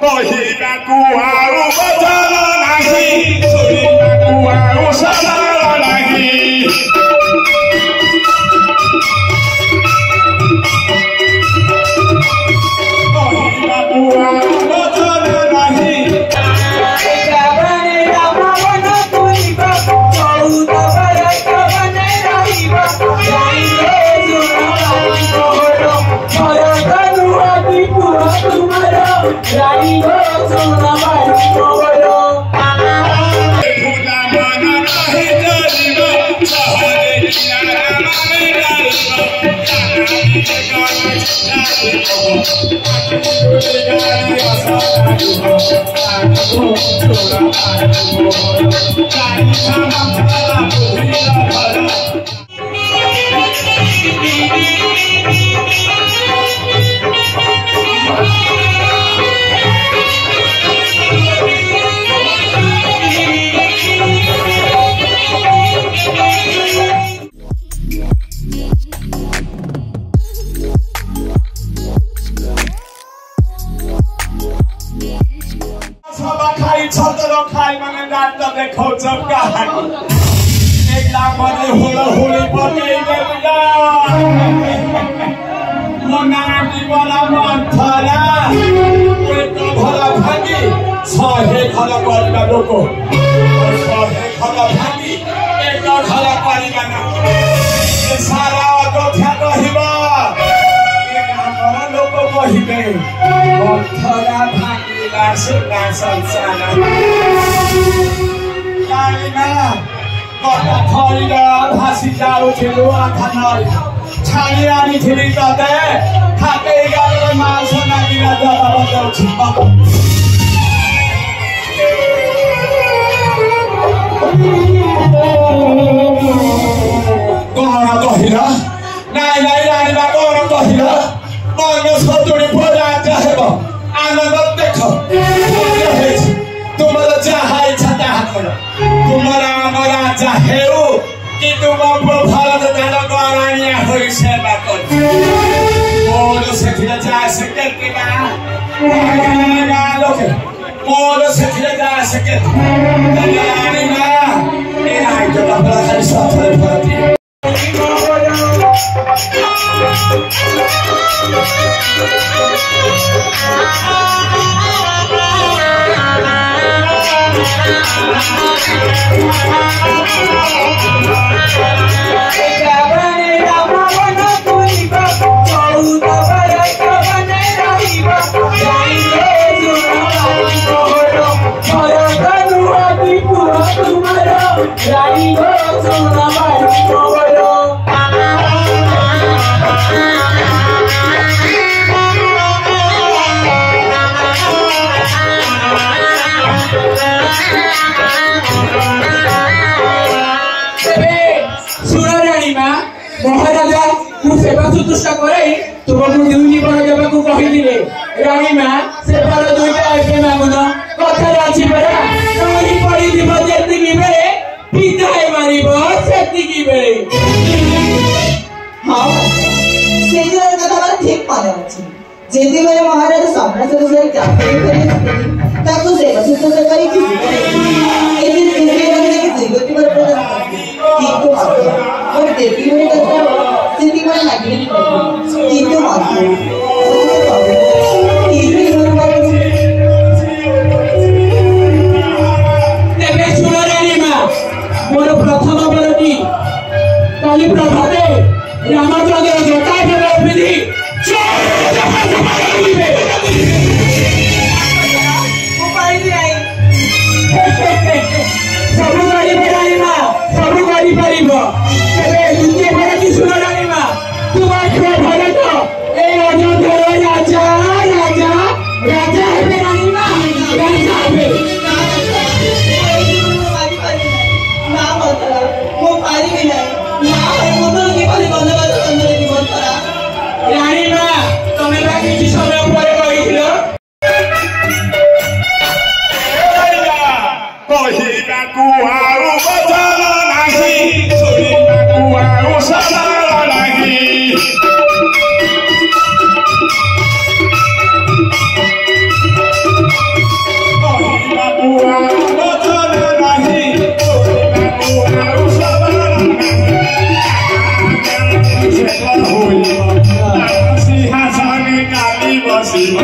କହିବାକୁ ଆଉ ବଚନ ନାହିଁ ଶୁଣିବାକୁ ଆଉ ସଦର ନାହିଁ କହିବାକୁ ଆଉ ବଚନ ନାହିଁ रानी हो सोना बाई मोरो फूला मन नाही जलिबो सहरे किनारा माने डालिबो छतर खाई माने डाक्टर देखो चपका एक लाख बजे होला होली पके बेटा मना की बला मन थरा एक भला भागी सहे खला करबा लोको सहे खला भागी एक खला करबा ना सारा गोठा कहिबा एक हमरा लोको कहिबे थरा भागी सुना संसार गाडीमा कता थरीर भासी जाउँथ्यो आँखानल छानी आनी थिली तते थाकै गाडीमा मास नागिर जब बजाउँछु गहना कहिर नाइ नाइ रानीमा गहना कहिर मन सतुडी बोला चाहेब आनंद देखो तुम्हारा चाहे छता करो तुम्हारा हमारा चाहे कि तुम भारत देश गरानिया होई सेवा कर मोर सेथिरा जा सके ना लोके मोर सेथिरा जा सके रानी ना ए आई तो बाबा खाली साथ में भरती रानी हो सोना बाई मोरो महाराजा तू सेवा सुतुष्टा करे तुमको दुई पर देवाकू कहिदिले रानी मां सेवार दुईटा एके मांगुन कथा अछि परा नही पड़ी दिबो जेतिकी बेले पिताए मारिबो सेतिकी बेले हां सेजर कथा ठीक माने अछि जेति बेले महाराजा सम्राट से जाते करे ताकू सेवा सुतुष्टा करी कि एति सेवा के दुईगति पर प्रदान ठीक तो और देवी में कथा सिद्धि में लगी तीन तो मात्र तेरे सुनरानी मां मोर प्रथम बलटी काली प्रभाते रामचंद्र जटा फेरा विधि सब गाड़ी बढ़ाई मां सब गाड़ी परिबो तेरे दुनिया भर की सुनरानी मां तुम आखिर भले तो ए अयोध्या राजा राजा राजा है रानी मां राजा है रानी मां तुम्हें किसी समय पर कही କହିବାକୁ ଆଉ ବଚନ ନାହିଁ ଶୁଣିବାକୁ ଆଉ ସଦର ନାହିଁ Hey!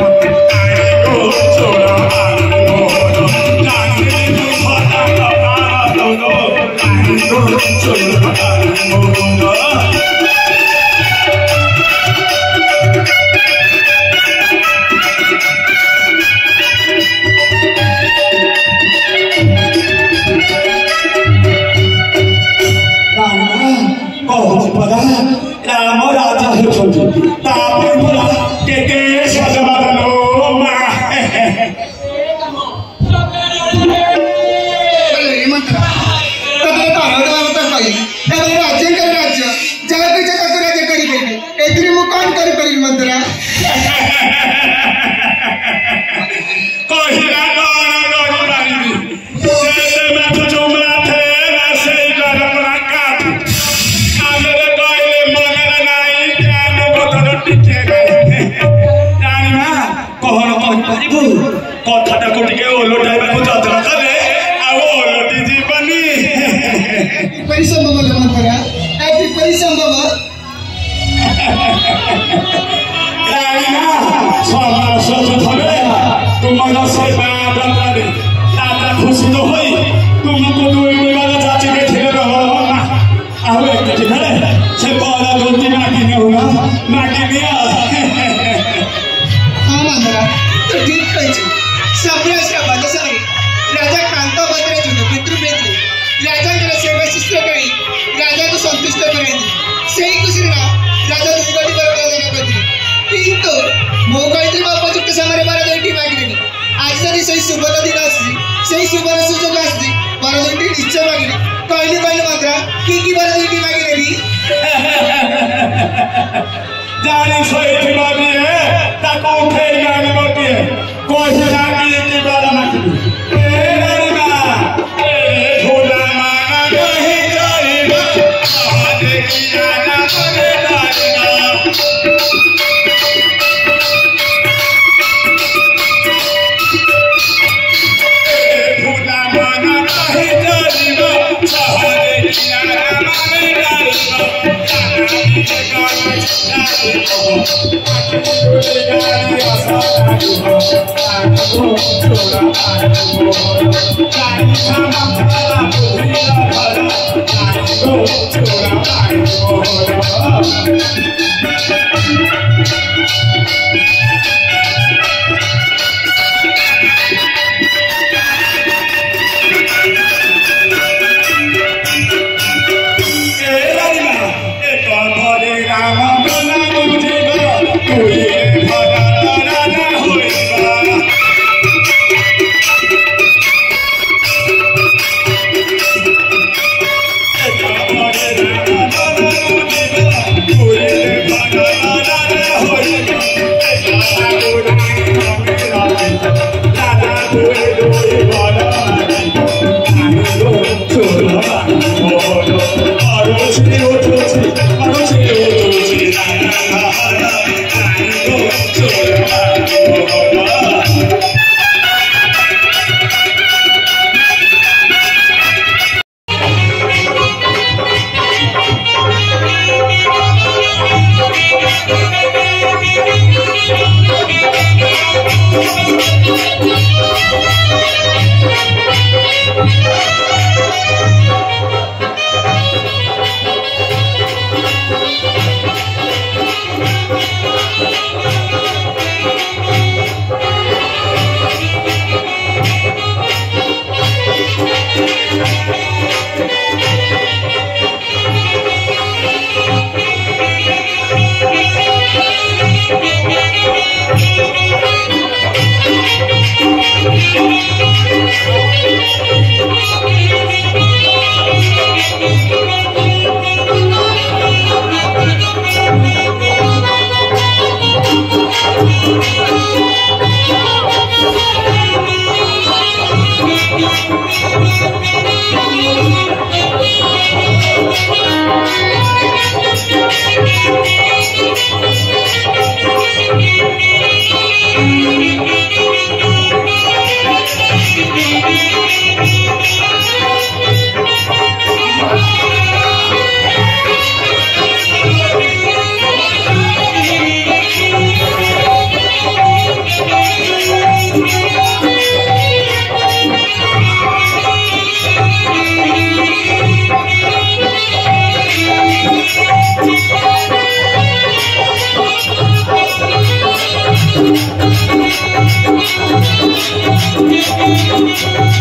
Number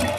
1.